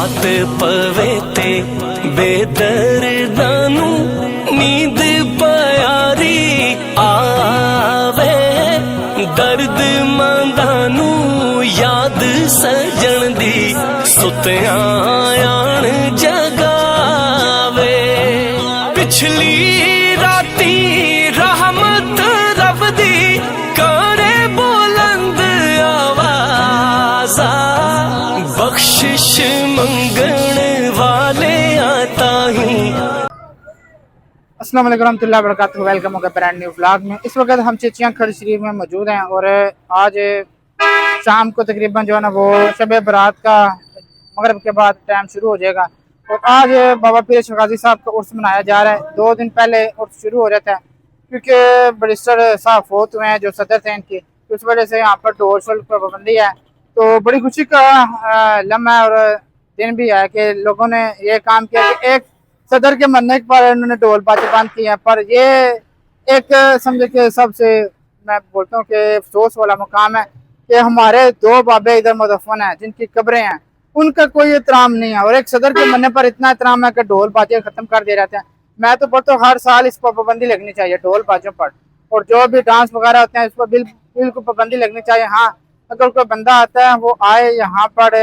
रात पवे ते बेदर्दानू नींद प्यारी आवे, दर्द मंदानू याद सजन दी सुतियां आण जगावे। पिछली राती रहमत रब दी करे बुलंद आवाज़ा, बख्शिश मंगण वाले आता ही। अस्सलाम वालेकुम रहमतुल्लाहि व बरकातुहू। वेलकम हो गया ब्रांड न्यू व्लॉग में। इस वक्त हम चिचियां खड़ी शरीफ में मौजूद हैं और आज शाम को तकरीबन जो है ना वो शब बारात का मगरिब के बाद टाइम शुरू हो जाएगा। और आज बाबा पीर गाजी साहब का उर्स मनाया जा रहा है। 2 दिन पहले उर्स शुरू हो जाता है क्योंकि बैरिस्टर साहब फोत हुए हैं जो सदर थे इनके, तो इस वजह से यहाँ पर ढोल शोल पर पाबंदी है। तो बड़ी खुशी का लम्हा और दिन भी है कि लोगों ने ये काम किया कि एक सदर के मरने पर उन्होंने ढोल बाजे बंद किए हैं। पर ये एक समझे कि सबसे मैं बोलता हूँ कि अफसोस वाला मुकाम है कि हमारे 2 बाबे इधर मुदफन हैं जिनकी कब्रें हैं, उनका कोई एहतराम नहीं है। और एक सदर के मरने पर इतना एहतराम है कि ढोल बाजे खत्म कर दे रहते हैं। मैं तो बोलता हूँ हर साल इस पर पाबंदी लगनी चाहिए ढोल बाजों पर, और जो भी डांस वगैरह होते हैं इस पर बिल्कुल पाबंदी लगनी चाहिए। हाँ, अगर कोई बंदा आता है वो आए यहाँ पर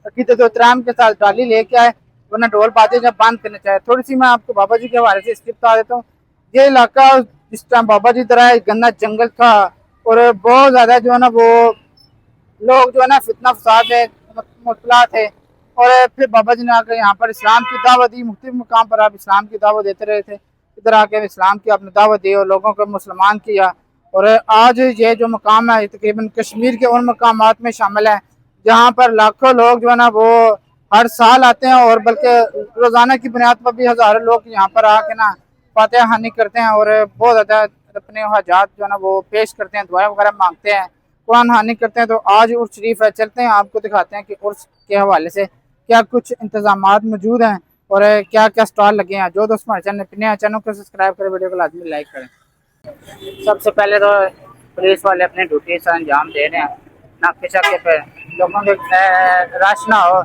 अकीदत एहतराम के साथ ट्राली लेके आए, वरना ढोल बाजे जब बंद करने चाहिए। थोड़ी सी मैं आपको बाबा जी के हवाले से स्क्रिप्ट बता देता हूँ। ये इलाका जिस टाइम बाबा जी तरह गन्ना जंगल था और बहुत ज्यादा जो है ना वो लोग जो है ना फितना फसाद में मुब्तला थे, और फिर बाबा जी ने आकर यहाँ पर इस्लाम की दावत दी। मुख्तलिफ मुकाम पर आप इस्लाम की दावत देते रहे थे, इधर आके इस्लाम की आपने दावत दी और लोगों को मुसलमान किया। और आज ये जो मकाम है तकरीबन कश्मीर के उन मकामात में शामिल है जहाँ पर लाखों लोग जो है ना वो हर साल आते हैं, और बल्कि रोजाना की बुनियाद पर भी हजारों लोग यहाँ पर आके ना फातिहा खानी करते हैं और बहुत ज़्यादा अपने हाजात जो है ना वो पेश करते हैं, दुआएं वगैरह मांगते हैं, कुरान हानि करते हैं। तो आज उर्स शरीफ है, चलते हैं आपको दिखाते हैं कि उर्स के हवाले से क्या कुछ इंतजामात मौजूद हैं और क्या क्या स्टॉल लगे हैं। जो दोस्त हमारे चैनल को सब्सक्राइब करें, वीडियो को लाजमी लाइक करें। सबसे पहले तो पुलिस वाले अपनी ड्यूटी से अंजाम दे रहे हैं, नाके शाके पे लोगों के रश ना हो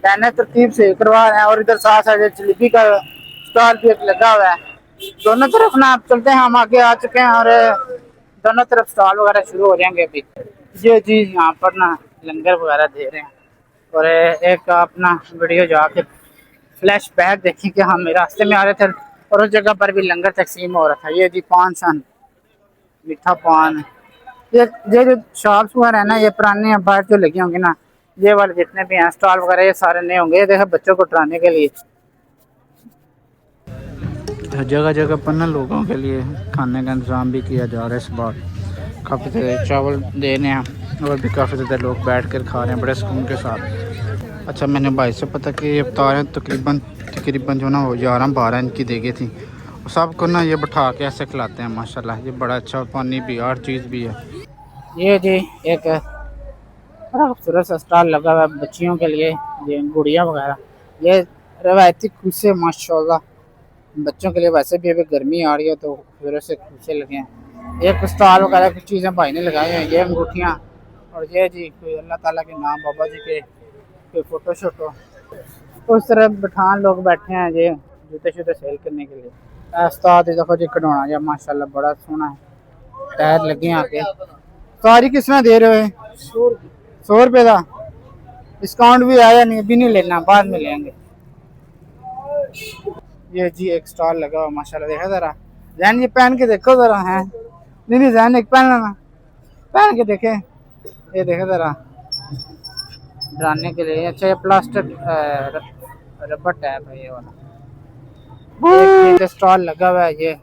रहने तरतीब से करवा रहे हैं। और इधर साथ साथ जलेबी का स्टॉल भी एक लगा हुआ है। दोनों तरफ ना आप चलते हैं, हम आगे आ चुके हैं और दोनों तरफ स्टॉल वगैरह शुरू हो जाएंगे अभी। ये जी यहाँ पर ना लंगर वगैरह दे रहे हैं और एक अपना वीडियो जाके फ्लैश बैक देखी कि हम रास्ते में आ रहे थे और उस जगह पर भी लंगर तकसीम हो रहा था। ये जी पान सन मीठा पान, ये जो शॉप्स वगैरह है ना ये पुराने बाहर जो लगे होंगे ना, ये वाले जितने भी हैं स्टॉल वगैरह ये सारे नए होंगे। ये देखो बच्चों को डराने के लिए जगह जगह पर ना लोगों के लिए खाने का इंतज़ाम भी किया जा रहा है। इस बार काफ़ी ज़्यादा चावल दे रहे हैं और भी काफ़ी ज़्यादा लोग बैठ कर खा रहे हैं बड़े सुकून के साथ। अच्छा, मैंने भाई से पता कि ये बता रहे हैं तकरीबन जो ना वो 11-12 इनकी देगी थी। सबको ना ये बैठा के ऐसे खिलाते हैं माशाल्लाह। ये बड़ा अच्छा पानी भी हर चीज़ भी है। ये जी एक बड़ा खूबसूरत सा स्टॉल लगा हुआ है बच्चियों के लिए, ये गुड़िया वगैरह, ये रवायती खुशे माशाल्लाह बच्चों के लिए। वैसे भी अभी गर्मी आ रही है तो खूबसूरत से खुशे लगे हैं। एक स्टॉल वगैरह कुछ चीज़ें भाई ने लगाई हैं, ये अंगूठियाँ, और ये जी कोई अल्लाह ताला के नाम बाबा जी के कोई फ़ोटो शोटो। उस तरफ बठान लोग बैठे हैं ये जूते शूते सेल करने के लिए। उस्ताद देखो जी खिडौना या माशाल्लाह बड़ा सोहना है, टायर लगे हैं आगे। सारी किस्में दे रहे हो 100 रुपये का डिस्काउंट भी आया नहीं, अभी नहीं लेना, बाद में लेंगे। ये जी एक स्टॉल लगा हुआ माशाल्लाह, देखा जरा जैन, ये पहन के देखो जरा है। नहीं जैन एक पहन पहन के देखे, ये देखो जरा डराने के लिए। अच्छा, ये प्लास्टिक रबर टैप है ये वाला। एक स्टॉल लगा हुआ है, ये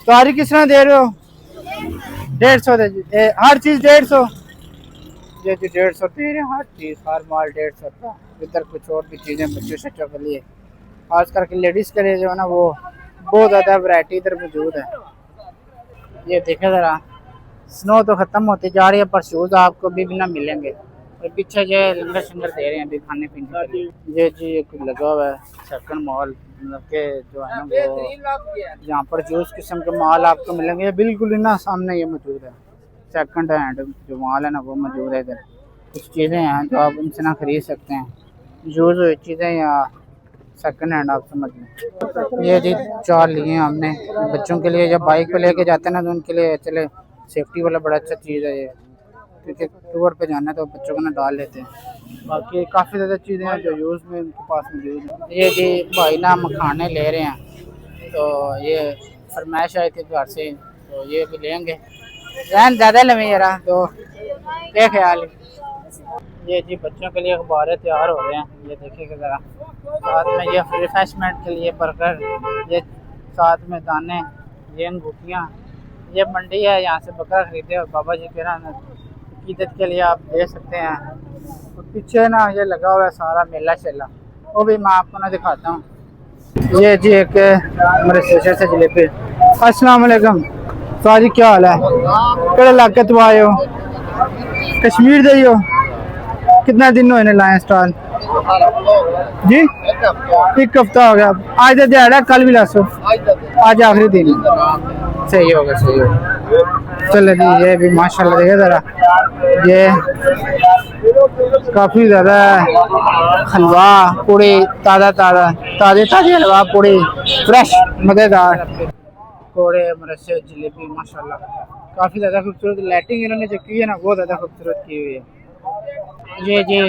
सारी किस्में दे रहे हो 150 दे, हर चीज़ 150। ये जी 150 दे रहे हैं हर चीज़, हर माल 150 का। इधर कुछ और भी चीज़ें बच्चों शच्चों के लिए, खास करके लेडीज़ के लिए जो है ना वो बहुत ज़्यादा वैरायटी इधर मौजूद है। ये देखें ज़रा, स्नो तो ख़त्म होती जा रही है पर शूज़ आपको भी ना मिलेंगे। और पीछे ये लंगर शंगर दे रहे हैं अभी खाने पीने के लिए। ये जी एक लगा हुआ है सेकंड मॉल, मतलब के जो है ना वो यहाँ पर जूस किस्म के माल आपको मिलेंगे। बिल्कुल ही ना सामने ये मौजूद है, सेकंड हैंड जो माल है ना वो मौजूद है। इधर कुछ चीज़ें हैं जो आप उनसे ना खरीद सकते हैं। यूज़ हुई चीज़ें या सेकंड हैंड आप समझ लें। ये जी 4 लिए हैं हमने बच्चों के लिए, जब बाइक पे लेके जाते हैं ना तो उनके लिए चले सेफ्टी वाला बड़ा अच्छा चीज़ है ये, क्योंकि टूर पे जाना है तो बच्चों को ना डाल लेते हैं। बाकी काफ़ी ज़्यादा चीज़ें हैं जो यूज़ में उनके पास मौजूद है। ये जी भाई ना मखाने ले रहे हैं, तो ये फरमाइश आई थी घर से, तो ये भी लेंगे। रहन ज़्यादा लम्बी जरा तो क्या ख्याल है। ये जी बच्चों के लिए अखबारें तैयार हो रहे हैं, ये देखिएगा ज़रा। साथ में ये रिफ्रेशमेंट के लिए बर्गर, ये साथ में दाने, ये अंगूठियाँ। ये मंडी है, यहाँ से बकरा खरीदे और बाबा जी के ना ईदत के लिए आप दे सकते हैं। तो पीछे ना ये लगा हुआ है सारा मेला शेला, वो भी मैं आपको ना दिखाता हूँ। ये जी एक मेरे स्टेशन से जलेबी। अस्सलाम वालेकुम साजी, क्या हाल है? केड़े इलाके तो आए हो? कश्मीर दे ही हो? कितना दिन होने लाए स्टॉल जी? एक हफ्ता हो गया। आज तो दिहाड़ा, कल भी लासो, आज आखिरी दिन। सही होगा, सही होगा। चलो जी, ये भी माशाल्लाह देखिए ज़रा, ये काफ़ी ज़्यादा हलवा पूड़ी, ताज़ा ताज़ा ताज़े ताज़े हलवा पूड़ी, फ्रेश मज़ेदार कोड़े मरसे जलेबी माशाल्लाह काफ़ी ज़्यादा खूबसूरत। लाइटिंग इन्होंने जो की है ना बहुत ज़्यादा खूबसूरत की हुई है। ये जी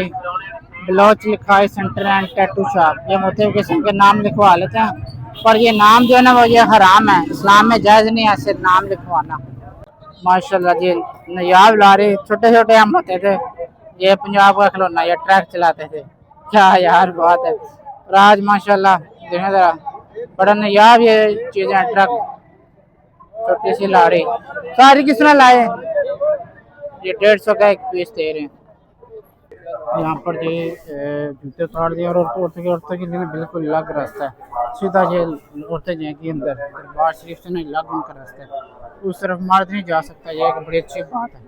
बलोच लिखा है सेंटर एंड टैटू शॉप। ये मुख्तलिफ किस्म के नाम लिखवा लेते हैं, पर ये नाम जो है ना वो ये हराम है, इस्लाम में जायज़ नहीं है ऐसे नाम लिखवाना। माशाल्लाह जी नयाब लारी, छोटे छोटे हम होते थे, ये पंजाब का खिलौना, ये ट्रक चलाते थे। क्या यार बात है। और आज माशाल्लाह देखो ज़रा बड़ा नयाब ये चीज़ें, ट्रक, छोटी सी लारी। सारी किस तरह लाए? ये 150 का एक पीस दे रहे हैं। यहाँ पर जी जूते उतार दिए और औरतों के लिए बिल्कुल अलग रास्ता है। सीधा ये औरतें जाएंगी अंदर, दरबार शरीफ से नहीं अलग उनका रास्ता है, उस तरफ मर्द नहीं जा सकता। ये एक बड़ी अच्छी बात है।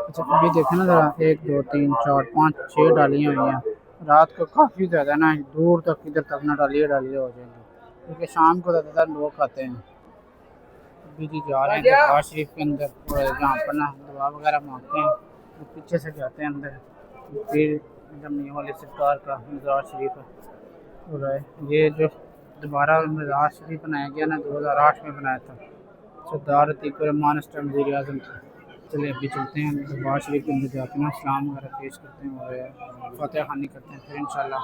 अच्छा अभी देखें ना ज़रा, 1 2 3 4 5 6 डालियाँ हुई हैं। रात को काफ़ी ज़्यादा ना दूर तक इधर तक ना डालिए हो जाएंगे, क्योंकि शाम को ज़्यादातर लोग आते हैं। अभी जी जा रहे हैं दरबार शरीफ के अंदर, और जहाँ पर ना दुआ वगैरह मांगते हैं तो पीछे से जाते हैं अंदर। फिर जमनी वाले सरकार का मज़ार शरीफ हो रहा है। ये जो दोबारा मज़ार शरीफ बनाया गया ना 2008 में बनाया था, सरदार अतीक रहमान उस टाइम वज़ीर आज़म थे। चलिए अभी चलते हैं दरबार शरीफ के अंदर, जाके ना सलाम वगैरह पेश करते हैं और फतेह खानी करते हैं, फिर इंशाल्लाह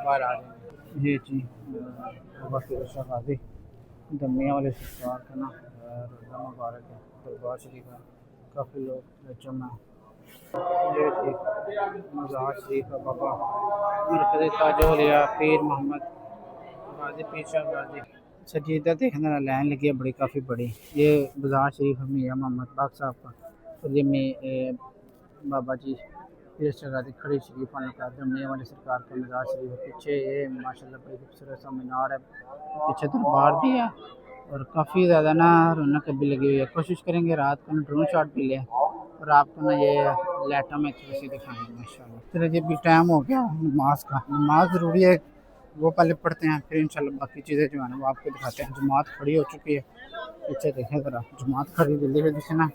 बाहर आ जाएंगे। ये जी गाजी दमिया वाले सरकार का ना रोज़ा मुबारक है दरबार शरीफ का, काफ़ी लोग जमा। ये मज़ार शरीफ का बाबा मरकज़ ताजौलिया पीर मोहम्मद गाजी पीर शाह गाजी। अच्छा जी इधर देखने वाला लाइन लगी है बड़ी, काफ़ी बड़ी। ये मज़ार शरीफ मियाँ मोहम्मद बाग साहब का, और ये में बाबा जी पीर शाह गाजी खड़ी शरीफ का मियाँ वाले सरकार का मज़ार शरीफ है। पीछे ये माशाल्लाह बड़ी खूबसूरत सा मीनार है, पीछे दरबार भी है और काफ़ी ज़्यादा ना रौनक भी लगी हुई है। कोशिश करेंगे रात को ड्रोन शॉट भी लें और आपको ना ये लाइटों में अच्छी सी दिखाएंगे माशाल्लाह। चलिए जी अभी टाइम हो गया नमाज का, नमाज ज़रूरी है, वो पहले पढ़ते हैं, फिर इंशाल्लाह बाकी चीज़ें जो है ना वो आपको दिखाते हैं। जमात खड़ी हो चुकी है, पीछे देखें ज़रा, जमात खड़ी जल्दी जल्दी से ना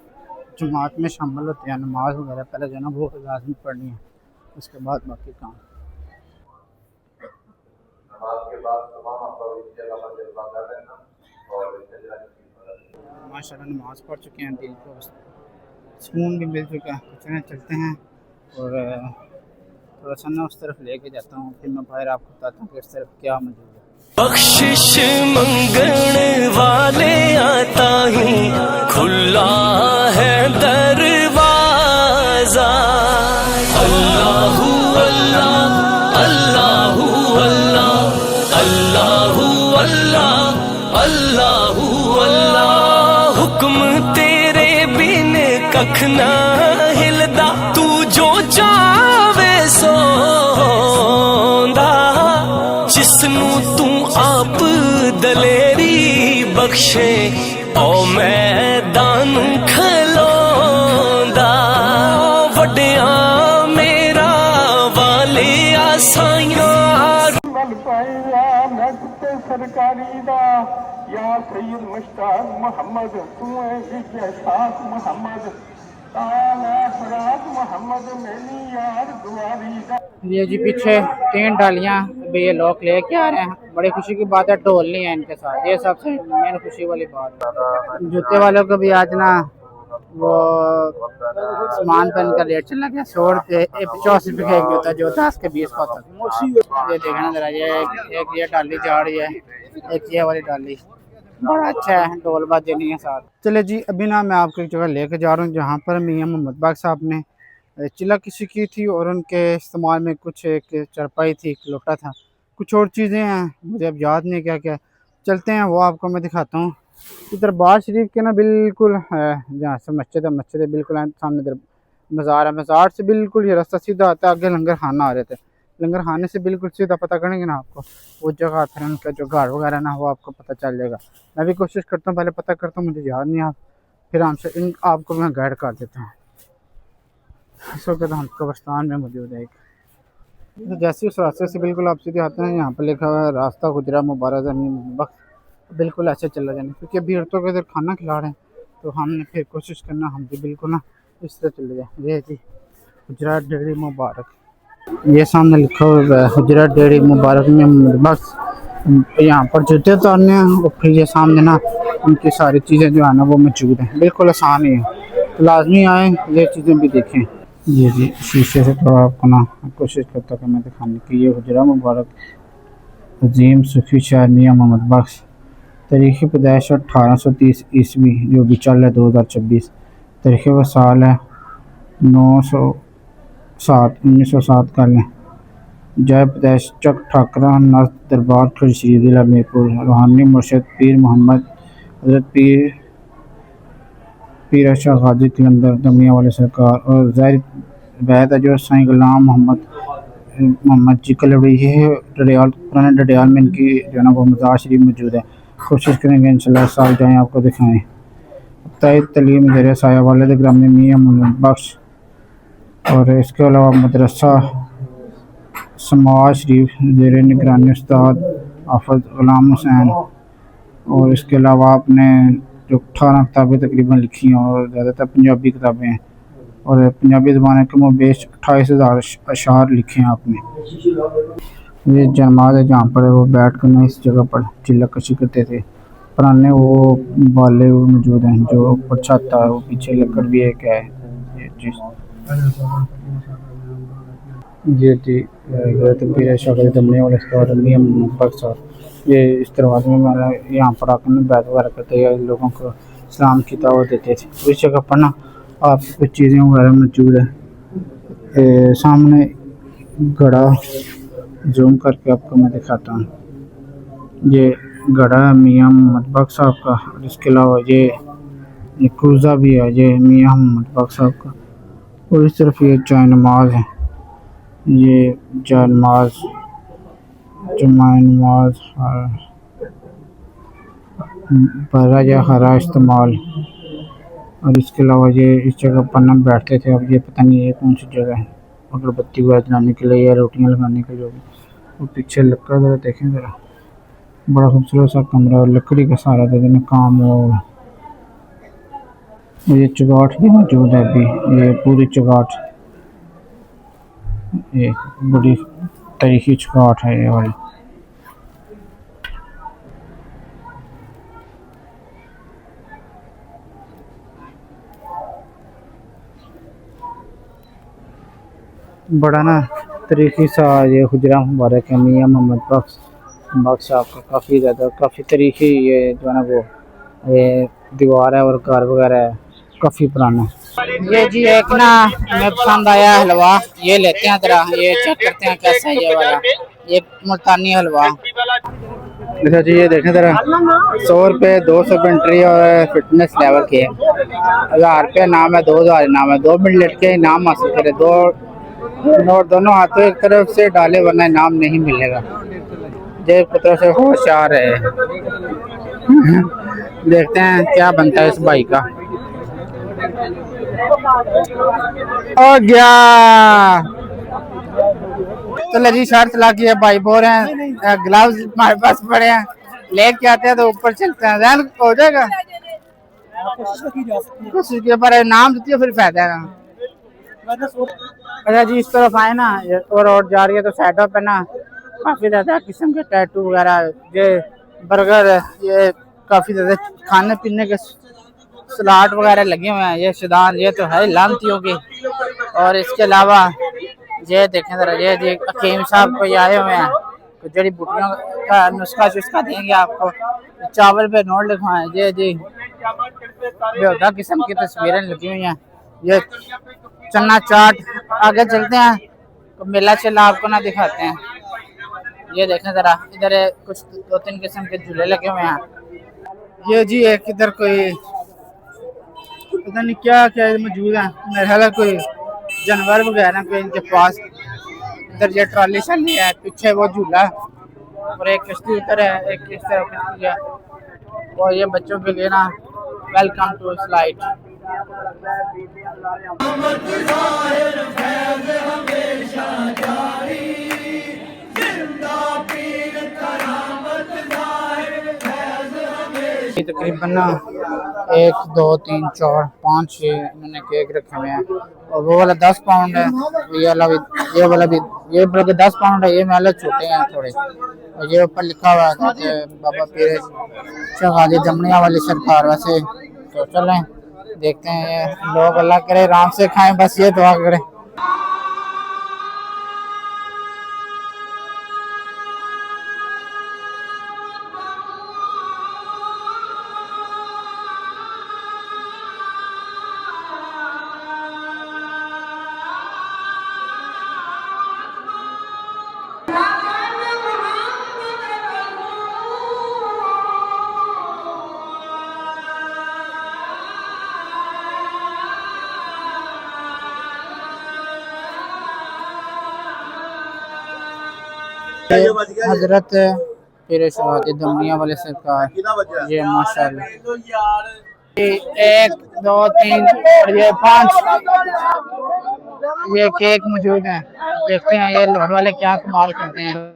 जमात में शामिल होते हैं। नमाज वगैरह पहले जो है ना वो लाजमी पढ़नी है, उसके बाद बाकी काम। माशाल्लाह नमाज पढ़ चुके हैं, दिल को सुकून भी मिल चुका है। चलने चलते हैं और थोड़ा सा ना उस तरफ लेके जाता हूँ, फिर मैं बाहर आपको बताता हूँ कि इस तरफ क्या मौजूद है। बख्शिश मंगण वाले आता ही खुला है दरवाजा। अल्लाहू अल्लाह अल्लाहू अल्लाह अल्लाहू अल्लाह अल्लाहू अल्लाह। हुक्म तेरे बिन कख ना हिलदा, तू जो चावे सोंदा। जिसनू तू आप दलेरी बख्शे ओ मैदान खलोंदा। वड्डिया मेरा वाले आसाइयां सरकारी दा या सैयद मुश्ताक मोहम्मद तू विजय साख मोहम्मद ताला फराक मोहम्मद मेरी यार दुआरी दा। ये जी पीछे 3 डालियाँ अभी ये लोग लेके आ रहे हैं। बड़ी खुशी की बात है, ढोल नहीं है इनके साथ, ये सबसे मेन खुशी वाली बात है। जूते वालों को भी आज ना वो सामान पे इनका रेट चला गया 100 रुपये 85 रुपये का एक जूता जो 10 के 20 का था। ये देखना जरा, ये एक ये डाली जा रही है, एक ये वाली डाली, बड़ा अच्छा है, ढोल बाजे नहीं है साथ। चले जी, अभी ना मैं आपको एक जगह लेके जा रहा हूँ जहाँ पर मियाँ मोहम्मद बाग साहब ने चिल्ला किसी की थी और उनके इस्तेमाल में कुछ एक चरपाई थी, एक लोटा था, कुछ और चीज़ें हैं, मुझे अब याद नहीं क्या क्या। चलते हैं, वो आपको मैं दिखाता हूँ। दरबार शरीफ के ना बिल्कुल जहाँ से मस्जिद है, मस्जिद है बिल्कुल सामने मज़ार है, मज़ार से बिल्कुल ये रास्ता सीधा आता है, आगे लंगर खाना आ रहे थे, लंगर खाने से बिल्कुल सीधा पता करेंगे ना आपको वो जगह, फिर उनका जो घर वगैरह ना वो आपको पता चल जाएगा। मैं भी कोशिश करता हूँ, पहले पता करता हूँ, मुझे याद नहीं, आप फिर हमसे इन आपको मैं गाइड कर देता हूँ। इस वक्त हम कब्रस्तान में मौजूद है एक, तो जैसे उस रास्ते से बिल्कुल आप सीधे आते हैं, यहाँ पर लिखा हुआ है रास्ता गुजरा मुबारक ज़मीन बख्श, बिल्कुल ऐसे चला जाना, क्योंकि अभी औरतों को इधर खाना खिला रहे हैं, तो हमने फिर कोशिश करना हम भी बिल्कुल ना इस तरह चले जाए। ये जी गुजरा डेयरी मुबारक, ये सामने लिखा हुआ है गुजरा डेयरी मुबारक में बस। यहाँ पर जूते उतारने हैं और फिर ये सामने ना उनकी सारी चीज़ें जो है ना वो मौजूद हैं, बिल्कुल आसान ही है, तो लाजमी आए ये चीज़ें भी देखें। ये जी शीशे से थोड़ा आपको ना कोशिश करता कि मैं दिखाने की, ये गुजरा मुबारक अजीम सूफी शायर मियाँ मोहम्मद बख्श, तारीख़ पैदाइश 1830 ईस्वी, जो भी चल है 2026, तारीख़ वसाल है 1907 कर लें, जय पैदाइश चक ठाकरा नज़ दरबार खड़ी शरीफ जिला मीरपुर, रूहानी मुर्शद पीर मोहम्मद हज़रत पीर शाह गाजी कलंदर दमिया वाले सरकार और ज़ाहिर वैद जो साईं गुलाम मोहम्मद जी कलवड़ी है डडियाल, पुराने डडियाल में इनकी जो है ना वो मज़ार शरीफ मौजूद है। कोशिश करेंगे इंशाल्लाह साल जाएँ आपको दिखाएँ। ताइब तलीम ज़ेर साया वालिद ग्रामी मियाँ मोहम्मद बख्श, और इसके अलावा मदरसा समाज शरीफ ज़ेर निगरानी उस्ताद हाफ़िज़ ग़ुलाम हुसैन, और इसके अलावा आपने जो 18 किताबें तकरीबन लिखी हैं और ज़्यादातर पंजाबी किताबें हैं, और पंजाबी ज़बान के मुबेश 28,000 अशार लिखे हैं आपने। ये जनमाज़ है जहाँ पर वो बैठ कर ना इस जगह पर चिल्ला कशी करते थे, पुराने वो बाले मौजूद हैं जो ऊपर छत है, वो पीछे लकड़ भी एक है। ये जी पीर शाह दमने वाले ये इस दरवाजे में मैंने यहाँ पर आकर बैत वगैरह करते हैं, लोगों को इस्लाम की दावत देते थे। इस जगह पर ना आपको कुछ चीज़ें वगैरह मौजूद है। सामने घड़ा जूम करके आपको मैं दिखाता हूँ, ये घड़ा है मियाँ मोहम्मद बख्श साहब का, और इसके अलावा ये क्रूज़ा भी है, ये मियाँ मोहम्मद बख्श साहब का, और इस तरफ ये जाय नमाज है, ये जाय नमाज जुम्मा नमाज बरा या हरा इस्तेमाल, और इसके अलावा ये इस जगह पर ना बैठते थे। अब ये पता नहीं ये कौन सी जगह है, अगरबत्ती वगैरह जलाने के लिए या रोटियां लगाने के लिए। वो पीछे लकड़ा ज़रा देखें ज़रा, बड़ा खूबसूरत सा कमरा और लकड़ी का सारा देने काम हो। ये चुगाट भी मौजूद है अभी, ये पूरी चुगाट, ये बड़ी तारीखी चुगाट है ये वाली। बड़ा ना तरीक़ी सा ये हुजरा मुबारक है मियाँ मोहम्मद बख्श साहब का, काफ़ी ज़्यादा काफ़ी तरीक़ी ये जो है ना वो ये दीवार है और घर वगैरह है, काफ़ी पुराना। ये जी एक ना हमें पसंद आया हलवा, ये लेते हैं ज़रा, ये चेक करते हैं कैसा है ये वाला, ये मुल्तानी हलवा। अच्छा जी ये देखें ज़रा, 100 रुपये 200 रुपये एंट्री और फिटनेस लेवल के 1000 रुपये इनाम है, 2000 इनाम है, 2 मिनट लेट के इनाम हासिल करें, नोट दोनों हाथों एक तरफ से डाले वरना इनाम नहीं मिलेगा। जेब की तरफ से होशियार है। देखते हैं क्या बनता है इस भाई का। हो गया तो लगी शर्त ला के भाई बोल रहे हैं ग्लव्स हमारे पास पड़े हैं, लेके आते हैं तो ऊपर चलते हैं, जहन हो जाएगा कोशिश के ऊपर इनाम देती है फिर फायदा है। अच्छा जी, इस तरफ आए ना, ये तो रोड जा रही है तो साइडों पे ना काफ़ी ज़्यादा किस्म के टैटू वगैरह, ये बर्गर, ये काफ़ी ज़्यादा खाने पीने के सलाद वगैरह लगे हुए हैं। ये शिदान, ये तो है लानतियों की। और इसके अलावा ये देखें ज़रा, ये जी हकीम साहब को ये आए हुए हैं, तो जड़ी बूटियों का नुस्खा चुस्खा देंगे आपको। चावल पे नोट लिखवाएं। ये जी बेहुदा किस्म की तस्वीरें लगी हुई हैं। ये चन्ना चाट। आगे चलते हैं तो मेला चला आपको ना दिखाते हैं। ये देखें ज़रा, इधर कुछ 2-3 किस्म के झूले लगे हुए हैं। ये जी एक इधर कोई पता नहीं क्या क्या मौजूद है, मेरे ख्याल कोई जानवर वगैरह कोई इनके पास। इधर ये ट्रॉली चल रही है, पीछे वो झूला है और एक किश्ती उधर है, एक इस तरफ किश्ती है। और ये बच्चों के लिए ना वेलकम टू स्लाइड। तकरीबन ना 1 2 3 4 5 6 इन्होंने केक रखे हुए हैं। और वो वाला 10 पाउंड है, ये वाला भी, ये वाला भी, ये बल्कि 10 पाउंड है, ये वाला छोटे हैं थोड़े। और ये ऊपर लिखा हुआ है कि बाबा पीर शाह जमनिया वाली सरकार। वैसे तो चलें देखते हैं, ये लोग अल्लाह करे आराम से खाएं, बस ये दुआ करें। हजरत पीर शहादत दमनिया वाले सरकार, ये माशाल्लाह। 1 2 3 और ये 5 ये केक मौजूद है। देखते हैं ये लोड वाले क्या कमाल करते हैं।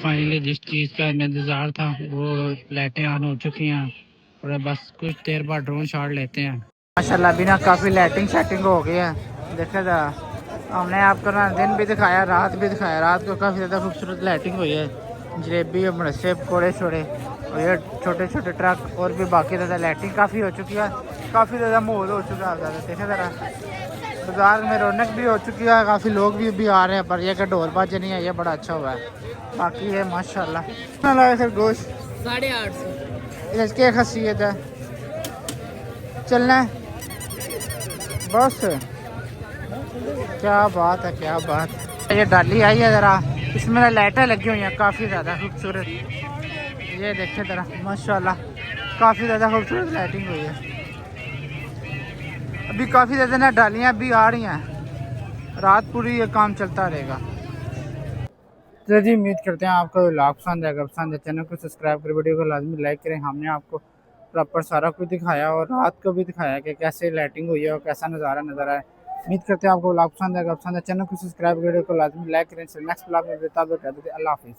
फाइनली जिस चीज़ का इंतज़ार था वो लाइटें ऑन हो चुकी हैं और बस कुछ देर बाद ड्रोन शॉट लेते हैं। माशाल्लाह बिना काफ़ी लाइटिंग सेटिंग हो गई है। देखा जा, हमने आपको ना दिन भी दिखाया, रात भी दिखाया। रात को काफ़ी ज़्यादा खूबसूरत लाइटिंग हुई है, जलेबी और मरसे पकौड़े छोड़े और ये छोटे छोटे ट्रक और भी बाकी ज़्यादा लाइटिंग काफ़ी हो चुकी है। काफ़ी ज़्यादा माहौल हो चुका है। देखा ज़रा बाजार में रौनक भी हो चुकी है, काफ़ी लोग भी आ रहे हैं, पर यह का ढोल बाजे नहीं है, ये बड़ा अच्छा हुआ है। बाकी है माशाल्लाह। कितना लगा सर गोश्त? 850। इसकी खासियत है चलना है बस। क्या बात है, क्या बात। ये डाली आई है ज़रा, इसमें लाइटें लगी हुई हैं काफ़ी ज़्यादा खूबसूरत। ये देखें ज़रा माशाल्लाह, काफ़ी ज़्यादा खूबसूरत लाइटिंग हुई है। अभी काफ़ी ज़्यादा ना डालियाँ भी आ रही हैं, रात पूरी ये काम चलता रहेगा। तो जी उम्मीद करते हैं आपको व्लॉग पसंद है। अगर पसंद है चैनल को सब्सक्राइब करें, वीडियो को लाजमी लाइक करें। हमने आपको प्रॉपर सारा कुछ दिखाया और रात को भी दिखाया कि कैसे लाइटिंग हुई है और कैसा नज़ारा नज़र आया। उम्मीद करते हैं आपको व्लॉग पसंद है। अगर पसंद है चैनल को सब्सक्राइब, वीडियो को लाजमी लाइक करें। नेक्स्ट व्लॉग में अल्लाह हाफिज़।